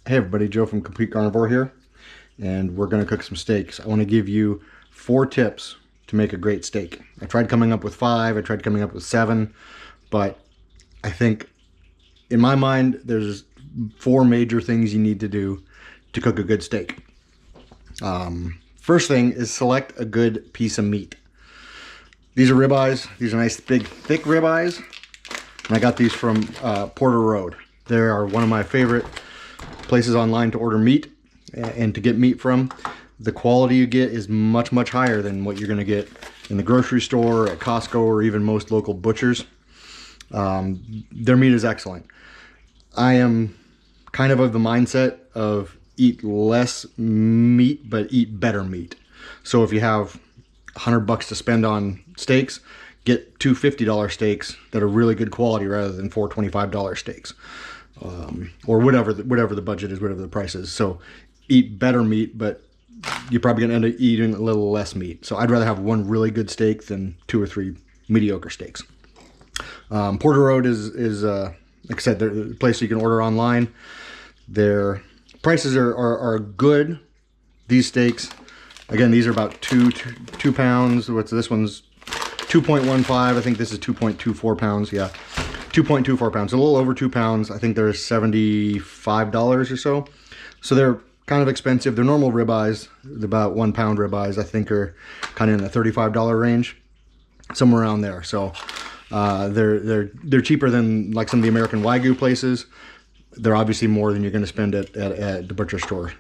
Hey everybody, Joe from Complete Carnivore here, and we're going to cook some steaks. I want to give you 4 tips to make a great steak. I tried coming up with 5, I tried coming up with 7, but I think in my mind there's 4 major things you need to do to cook a good steak. First thing is select a good piece of meat. These are ribeyes. These are nice big thick ribeyes, and I got these from Porter Road. They are one of my favorite places online to order meat and to get meat from. The quality you get is much higher than what you're going to get in the grocery store, at Costco, or even most local butchers. Their meat is excellent. I am kind of the mindset of eat less meat but eat better meat. So if you have $100 to spend on steaks, get 2 $50 steaks that are really good quality rather than 4 $25 steaks. Or whatever the budget is, whatever the price is. So eat better meat, but you're probably going to end up eating a little less meat. So I'd rather have 1 really good steak than 2 or 3 mediocre steaks. Porter Road is like I said, they're a place you can order online. Their prices are good. These steaks, again, these are about 2 pounds. What's this one's 2.15? I think this is 2.24 pounds. Yeah. 2.24 pounds, a little over 2 pounds. I think they're $75 or so. So they're kind of expensive. They're normal ribeyes, about 1 pound ribeyes, I think, are kind of in the $35 range, somewhere around there. So they're cheaper than like some of the American Wagyu places. They're obviously more than you're going to spend at the butcher store.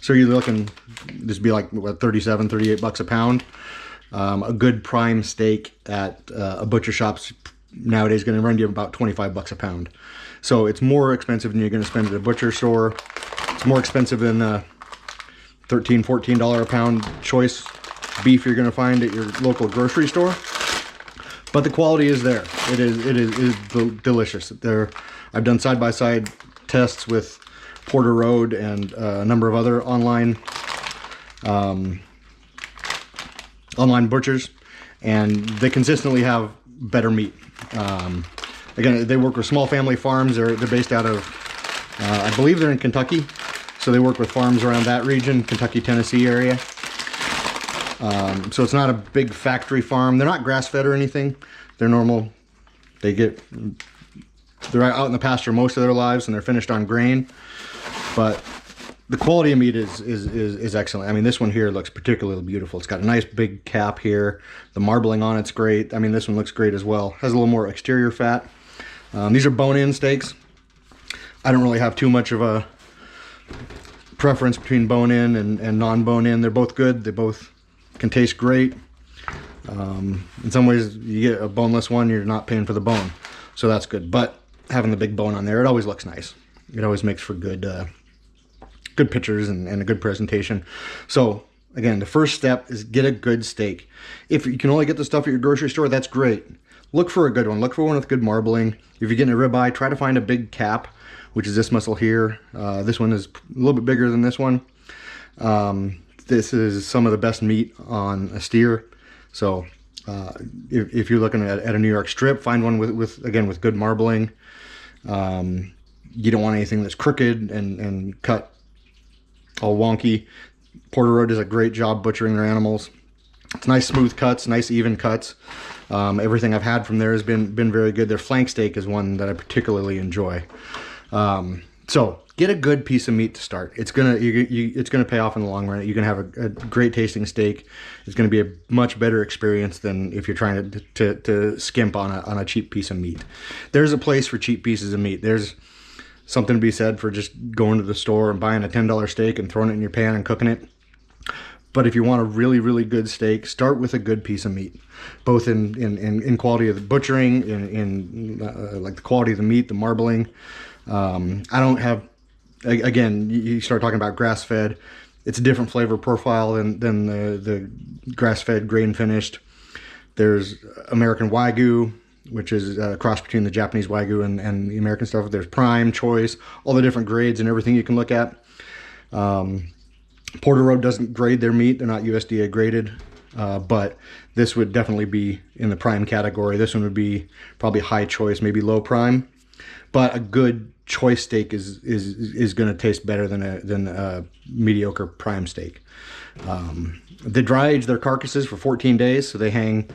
So you're looking, this would be like what, 37, 38 bucks a pound. A good prime steak at a butcher shop's nowadays going to run you about 25 bucks a pound. So it's more expensive than you're going to spend at a butcher store. It's more expensive than $13, $14 a pound choice beef you're going to find at your local grocery store. But the quality is there. It is delicious. I've done side-by-side tests with Porter Road and a number of other online butchers, and they consistently have better meat. Again, they work with small family farms. They're based out of, I believe they're in Kentucky. So they work with farms around that region, Kentucky, Tennessee area. So it's not a big factory farm. They're not grass-fed or anything. They're normal. They're out in the pasture most of their lives, and they're finished on grain. But the quality of meat is excellent. I mean, this one here looks particularly beautiful. It's got a nice big cap here. The marbling on it's great. I mean, this one looks great as well. Has a little more exterior fat. These are bone-in steaks. I don't really have too much of a preference between bone-in and non-bone-in. They're both good. They both can taste great. In some ways, you get a boneless one, you're not paying for the bone. So that's good. But having the big bone on there, it always looks nice. It always makes for good pictures and a good presentation. So again, the first step is get a good steak. If you can only get the stuff at your grocery store, that's great. Look for a good one. Look for one with good marbling. If you're getting a ribeye, try to find a big cap, which is this muscle here. This one is a little bit bigger than this one. This is some of the best meat on a steer. So if you're looking at a New York strip, find one with good marbling. You don't want anything that's crooked and cut all wonky. Porter Road does a great job butchering their animals. It's nice smooth cuts, nice even cuts. Everything I've had from there has been very good. Their flank steak is one that I particularly enjoy. So get a good piece of meat to start. It's gonna pay off in the long run. You're gonna have a great tasting steak. It's gonna be a much better experience than if you're trying to skimp on a cheap piece of meat. There's a place for cheap pieces of meat. There's something to be said for just going to the store and buying a $10 steak and throwing it in your pan and cooking it. But if you want a really good steak, start with a good piece of meat, both in quality of the butchering, in like the quality of the meat, the marbling. I don't have, again, you start talking about grass-fed, it's a different flavor profile than the grass-fed, grain-finished. There's American Wagyu, which is a cross between the Japanese Wagyu and the American stuff. There's prime, choice, all the different grades and everything you can look at. Porter Road doesn't grade their meat. They're not USDA graded, but this would definitely be in the prime category. This one would be probably high choice, maybe low prime. but a good choice steak is going to taste better than a mediocre prime steak. They dry age their carcasses for 14 days, so they hang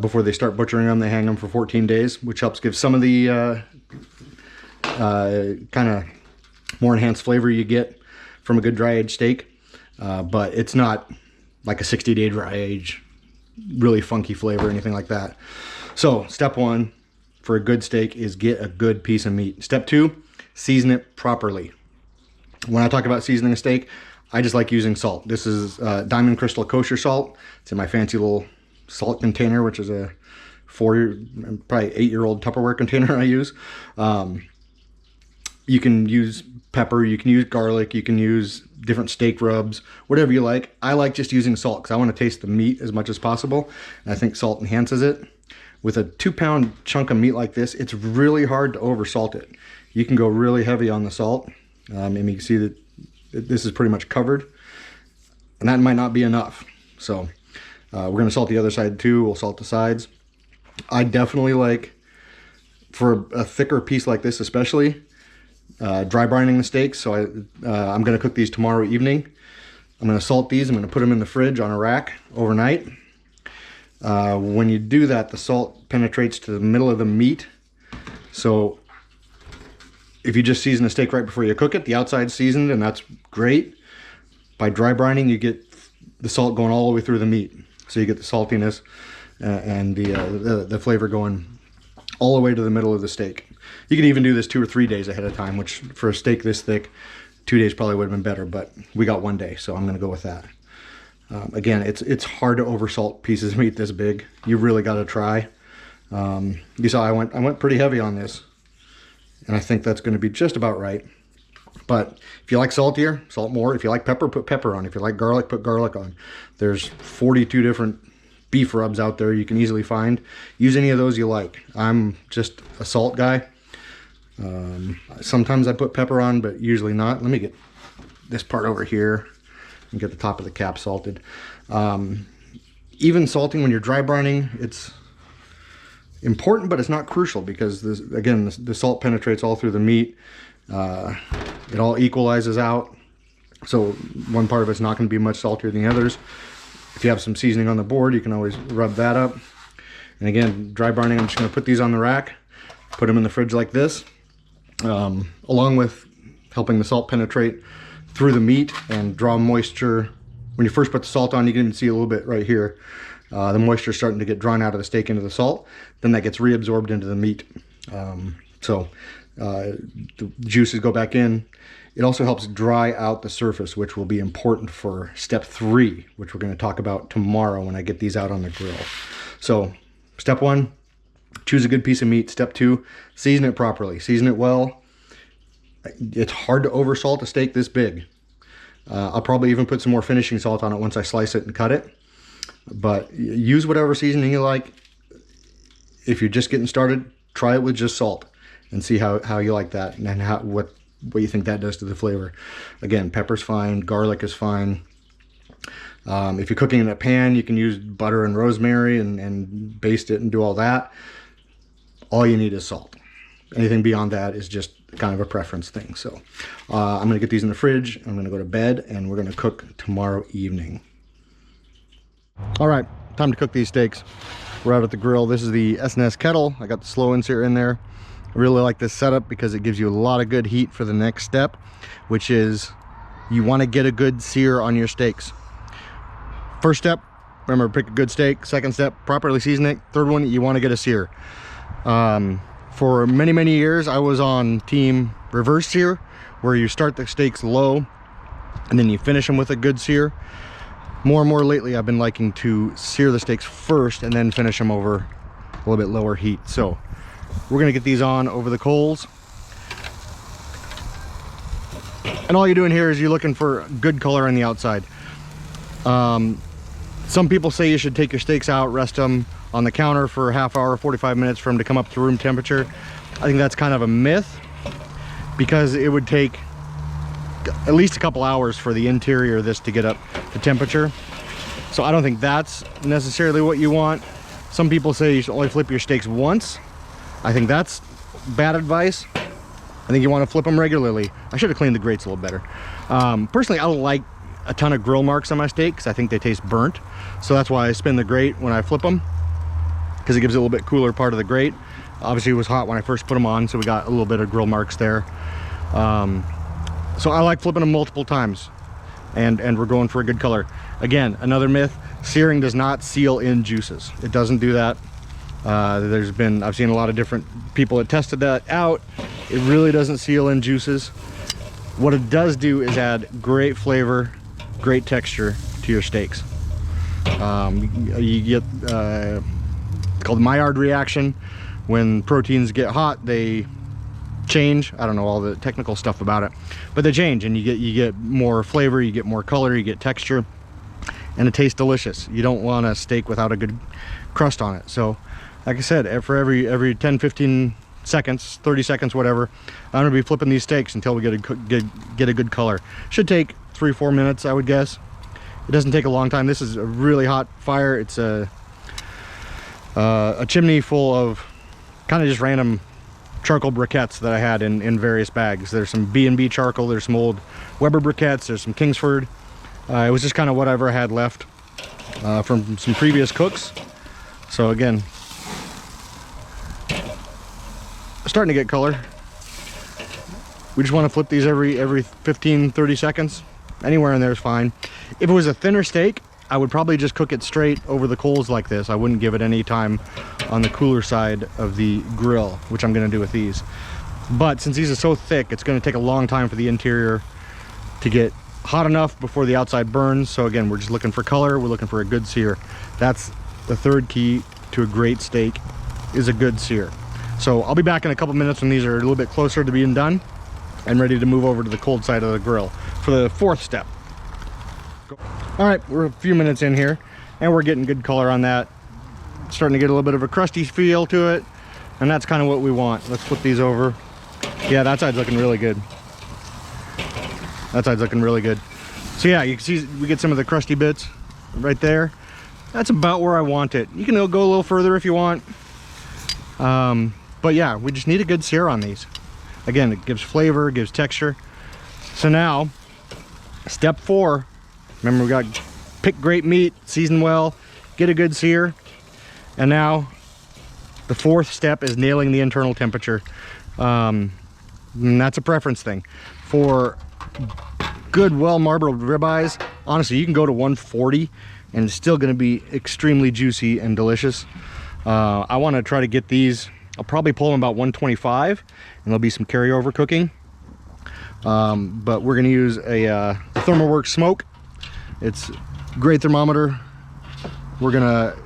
before they start butchering them. They hang them for 14 days, which helps give some of the kind of more enhanced flavor you get from a good dry age steak. But it's not like a 60-day dry age, really funky flavor or anything like that. So step one for a good steak is get a good piece of meat. Step two, season it properly. When I talk about seasoning a steak, I just like using salt. This is Diamond Crystal kosher salt. It's in my fancy little salt container, which is a probably 8-year-old Tupperware container I use. You can use pepper, you can use garlic, you can use different steak rubs, whatever you like. I like just using salt because I want to taste the meat as much as possible, and I think salt enhances it. With a 2-pound chunk of meat like this, it's really hard to oversalt it. You can go really heavy on the salt, and you can see that this is pretty much covered, and that might not be enough. So we're going to salt the other side too. We'll salt the sides. I definitely like, for a thicker piece like this especially, dry brining the steaks. So I'm going to cook these tomorrow evening. I'm going to salt these. I'm going to put them in the fridge on a rack overnight. When you do that, the salt penetrates to the middle of the meat. So if you just season a steak right before you cook it, the outside's seasoned, and that's great. By dry brining, you get the salt going all the way through the meat. So you get the saltiness and the flavor going all the way to the middle of the steak. You can even do this 2 or 3 days ahead of time, which for a steak this thick, 2 days probably would have been better, but we got 1 day, so I'm going to go with that. Again, it's hard to oversalt pieces of meat this big. You really got to try. You saw I went pretty heavy on this, and I think that's going to be just about right. But if you like saltier, salt more. If you like pepper, put pepper on. If you like garlic, put garlic on. There's 42 different beef rubs out there you can easily find. Use any of those you like. I'm just a salt guy. Sometimes I put pepper on, but usually not. Let me get this part over here and get the top of the cap salted. Even salting when you're dry brining, it's important, but it's not crucial because this, again, the salt penetrates all through the meat. It all equalizes out. So one part of it's not going to be much saltier than the others. If you have some seasoning on the board, you can always rub that up. And again, dry brining, I'm just going to put these on the rack, put them in the fridge like this, along with helping the salt penetrate through the meat and draw moisture. When you first put the salt on, you can even see a little bit right here. The moisture is starting to get drawn out of the steak into the salt. Then that gets reabsorbed into the meat. The juices go back in. It also helps dry out the surface, which will be important for step 3, which we're going to talk about tomorrow when I get these out on the grill. So step 1, choose a good piece of meat. Step 2, season it properly. Season it well. It's hard to oversalt a steak this big. I'll probably even put some more finishing salt on it once I slice it and cut it. But use whatever seasoning you like. If you're just getting started, try it with just salt and see how you like that and what you think that does to the flavor. Again, pepper's fine, garlic is fine. If you're cooking in a pan, you can use butter and rosemary and baste it and do all that. All you need is salt. Anything beyond that is just kind of a preference thing. So I'm going to get these in the fridge. I'm going to go to bed, and we're going to cook tomorrow evening. All right, time to cook these steaks. We're out at the grill. This is the S&S kettle. I got the slow and sear in there. I really like this setup because it gives you a lot of good heat for the next step, which is you want to get a good sear on your steaks. First step, remember, pick a good steak. Second step, properly season it. Third one, you want to get a sear. For many years, I was on team reverse sear, where you start the steaks low and then you finish them with a good sear. More and more lately, I've been liking to sear the steaks first and then finish them over a little bit lower heat. So we're gonna get these on over the coals. And all you're doing here is you're looking for good color on the outside. Some people say you should take your steaks out, rest them on the counter for a half hour, 45 minutes for them to come up to room temperature. I think that's kind of a myth because it would take at least a couple hours for the interior of this to get up to temperature. So I don't think that's necessarily what you want. Some people say you should only flip your steaks once. I think that's bad advice. I think you want to flip them regularly. I should have cleaned the grates a little better. Personally, I don't like a ton of grill marks on my steak because I think they taste burnt. So that's why I spin the grate when I flip them, because it gives it a little bit cooler part of the grate. Obviously it was hot when I first put them on, so we got a little bit of grill marks there. So I like flipping them multiple times, and we're going for a good color. Again, another myth, searing does not seal in juices. It doesn't do that. I've seen a lot of different people that tested that out. It really doesn't seal in juices. What it does do is add great flavor, great texture to your steaks. You get it's called the Maillard reaction. When proteins get hot, they change. I don't know all the technical stuff about it, but they change, and you get more flavor, you get more color, you get texture, and it tastes delicious. You don't want a steak without a good crust on it. So like I said, for every 10 15 seconds, 30 seconds, whatever, I'm gonna be flipping these steaks until we get a good color. Should take 3-4 minutes, I would guess. It doesn't take a long time. This is a really hot fire. It's a chimney full of kind of just random charcoal briquettes that I had in various bags. There's some B&B charcoal, there's some old Weber briquettes, there's some Kingsford. It was just kind of whatever I had left from some previous cooks. So again, starting to get color. We just want to flip these every 15-30 seconds. Anywhere in there is fine. If it was a thinner steak, I would probably just cook it straight over the coals like this. I wouldn't give it any time on the cooler side of the grill, which I'm going to do with these. But since these are so thick, it's going to take a long time for the interior to get hot enough before the outside burns. So again, we're just looking for color. We're looking for a good sear. That's the third key to a great steak, is a good sear. So I'll be back in a couple minutes when these are a little bit closer to being done and ready to move over to the cold side of the grill for the fourth step. All right, we're a few minutes in here and we're getting good color on that. Starting to get a little bit of a crusty feel to it, and that's kind of what we want. Let's flip these over. Yeah, that side's looking really good. That side's looking really good. So yeah, you can see we get some of the crusty bits right there. That's about where I want it. You can go a little further if you want. But yeah, we just need a good sear on these. Again, it gives flavor, gives texture. So now, step 4, remember we got pick great meat, season well, get a good sear. And now the fourth step is nailing the internal temperature. And that's a preference thing. For good, well marbled ribeyes, honestly, you can go to 140 and it's still going to be extremely juicy and delicious. I want to try to get these, I'll probably pull them about 125, and there'll be some carryover cooking. But we're going to use a ThermoWorks smoke. It's a great thermometer. We're going to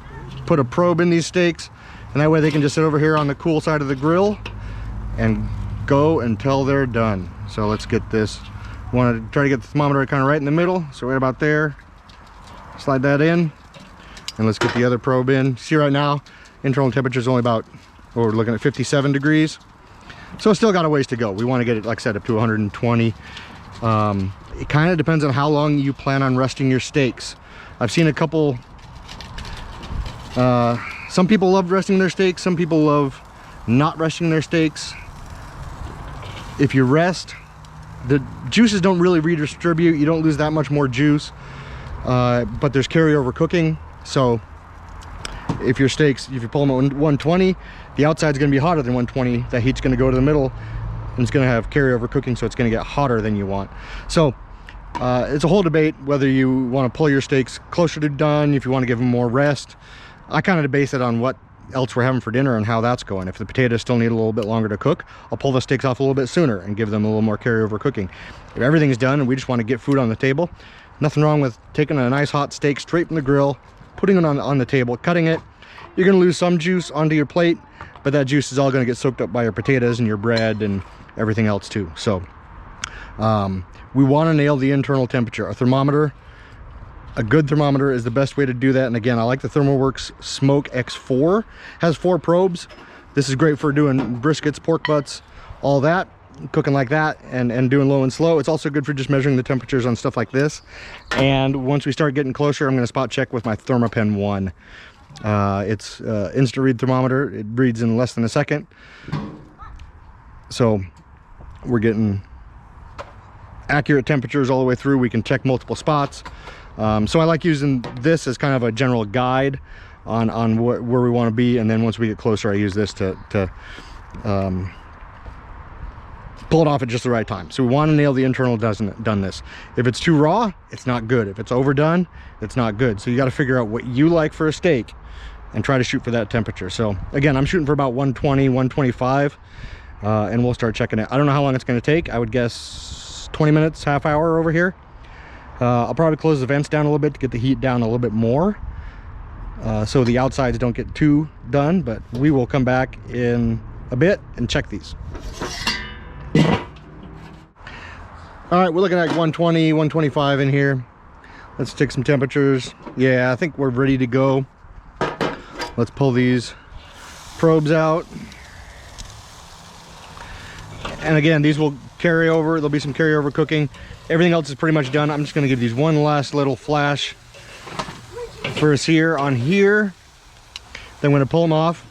put a probe in these steaks, and that way they can just sit over here on the cool side of the grill and go until they're done. So let's get this. Want to try to get the thermometer kind of right in the middle, so right about there. Slide that in, and let's get the other probe in. See, right now internal temperature is only about, we're looking at 57 degrees, so it's still got a ways to go. We want to get it, like I said, up to 120. It kind of depends on how long you plan on resting your steaks. I've seen a couple, some people love resting their steaks, some people love not resting their steaks. If you rest, the juices don't really redistribute. You don't lose that much more juice, but there's carryover cooking. So if your steaks, if you pull them at 120, the outside's going to be hotter than 120. That heat's going to go to the middle, and it's going to have carryover cooking, so it's going to get hotter than you want. So it's a whole debate whether you want to pull your steaks closer to done, if you want to give them more rest. I kind of base it on what else we're having for dinner and how that's going. If the potatoes still need a little bit longer to cook, I'll pull the steaks off a little bit sooner and give them a little more carryover cooking. If everything's done and we just want to get food on the table, nothing wrong with taking a nice hot steak straight from the grill, putting it on the table, cutting it. You're going to lose some juice onto your plate, but that juice is all going to get soaked up by your potatoes and your bread and everything else too. So we want to nail the internal temperature. A thermometer, a good thermometer, is the best way to do that. And again, I like the ThermoWorks Smoke X4. Has 4 probes. This is great for doing briskets, pork butts, all that, cooking like that, and doing low and slow. It's also good for just measuring the temperatures on stuff like this. And once we start getting closer, I'm going to spot check with my ThermaPen 1. It's instant read thermometer. It reads in less than a second. So we're getting accurate temperatures all the way through. We can check multiple spots. So I like using this as kind of a general guide on where we want to be, and then once we get closer, I use this to pull it off at just the right time. So we want to nail the internal doneness. If it's too raw, it's not good. If it's overdone, it's not good. So you got to figure out what you like for a steak and try to shoot for that temperature. So again, I'm shooting for about 120, 125, and we'll start checking it. I don't know how long it's going to take. I would guess 20 minutes, half hour over here. I'll probably close the vents down a little bit to get the heat down a little bit more, so the outsides don't get too done, but we will come back in a bit and check these. All right, we're looking at 120, 125 in here. Let's take some temperatures. Yeah, I think we're ready to go. Let's pull these probes out. And again, these will carry over. There'll be some carryover cooking. Everything else is pretty much done. I'm just going to give these one last little flash for a sear on here. Then I'm going to pull them off.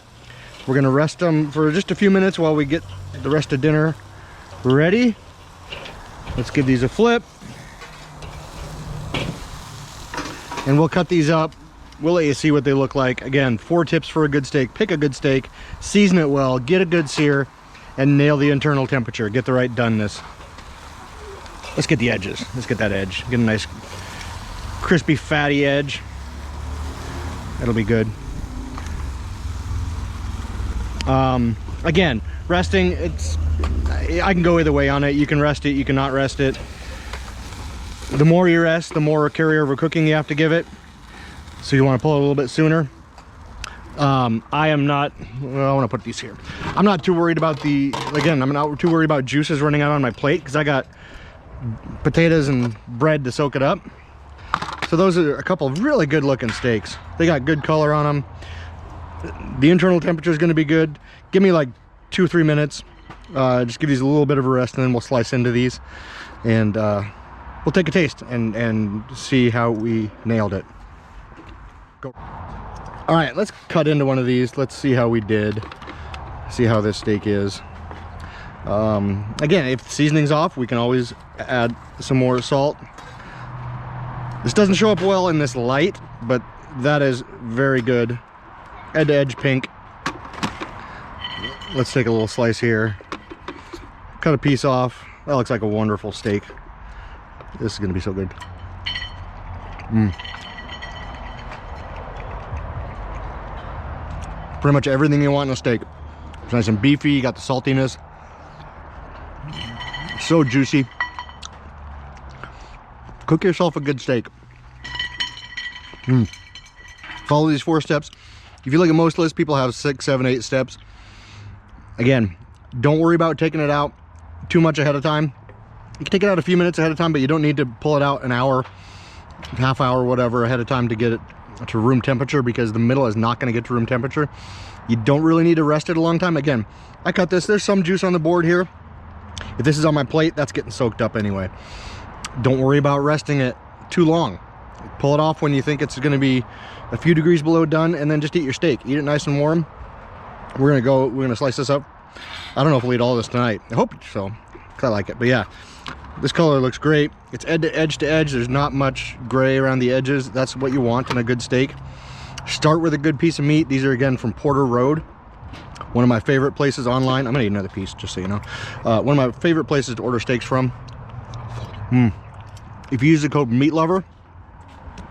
We're going to rest them for just a few minutes while we get the rest of dinner ready. Let's give these a flip. And we'll cut these up. We'll let you see what they look like. Again, 4 tips for a good steak. Pick a good steak, season it well, get a good sear, and nail the internal temperature. Get the right doneness. Let's get the edges. Let's get that edge. Get a nice crispy, fatty edge. That'll be good. Again, resting, I can go either way on it. You can rest it, you cannot rest it. The more you rest, the more carryover cooking you have to give it. So you want to pull it a little bit sooner. I am not, well, I want to put these here. I'm not too worried about I'm not too worried about juices running out on my plate because I got potatoes and bread to soak it up. So those are a couple of really good looking steaks. They got good color on them. The internal temperature is going to be good. Give me like 2 or 3 minutes. Just give these a little bit of a rest, and then we'll slice into these, and we'll take a taste and see how we nailed it. Go. All right, let's cut into one of these. Let's see how we did. See how this steak is. Again, if the seasoning's off, we can always add some more salt. This doesn't show up well in this light, but that is very good. Edge to edge pink. Let's take a little slice here. Cut a piece off. That looks like a wonderful steak. This is gonna be so good. Pretty much everything you want in a steak. It's nice and beefy, you got the saltiness. So juicy. Cook yourself a good steak. Follow these 4 steps. If you look at most lists, people have 6, 7, 8 steps. Again, don't worry about taking it out too much ahead of time. You can take it out a few minutes ahead of time, but you don't need to pull it out an hour, half hour, whatever ahead of time to get it to room temperature, because the middle is not going to get to room temperature. You don't really need to rest it a long time. Again, I cut this. There's some juice on the board here. If this is on my plate, that's getting soaked up anyway. Don't worry about resting it too long. Pull it off when you think it's going to be a few degrees below done, and then just eat your steak. Eat it nice and warm. We're gonna slice this up. I don't know if we'll eat all this tonight. I hope so, because I like it. But yeah, this color looks great. It's edge to edge. There's not much gray around the edges. That's what you want in a good steak. Start with a good piece of meat. These are again from Porter Road, one of my favorite places online. I'm gonna eat another piece just so you know. One of my favorite places to order steaks from. If you use the code MEATLOVER,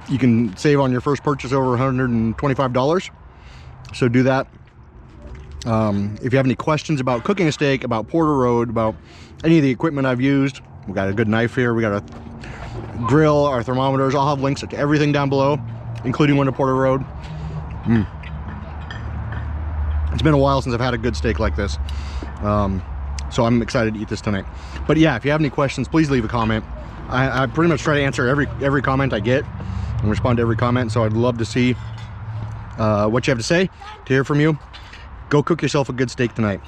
you can save on your first purchase over $125. So do that. If you have any questions about cooking a steak, about Porter Road, about any of the equipment I've used, we got a good knife here, we got a grill, our thermometers. I'll have links to everything down below, including one to Porter Road. It's been a while since I've had a good steak like this, so I'm excited to eat this tonight. But yeah, if you have any questions, please leave a comment. I pretty much try to answer every comment I get and respond to every comment, so I'd love to see what you have to say, to hear from you. Go cook yourself a good steak tonight.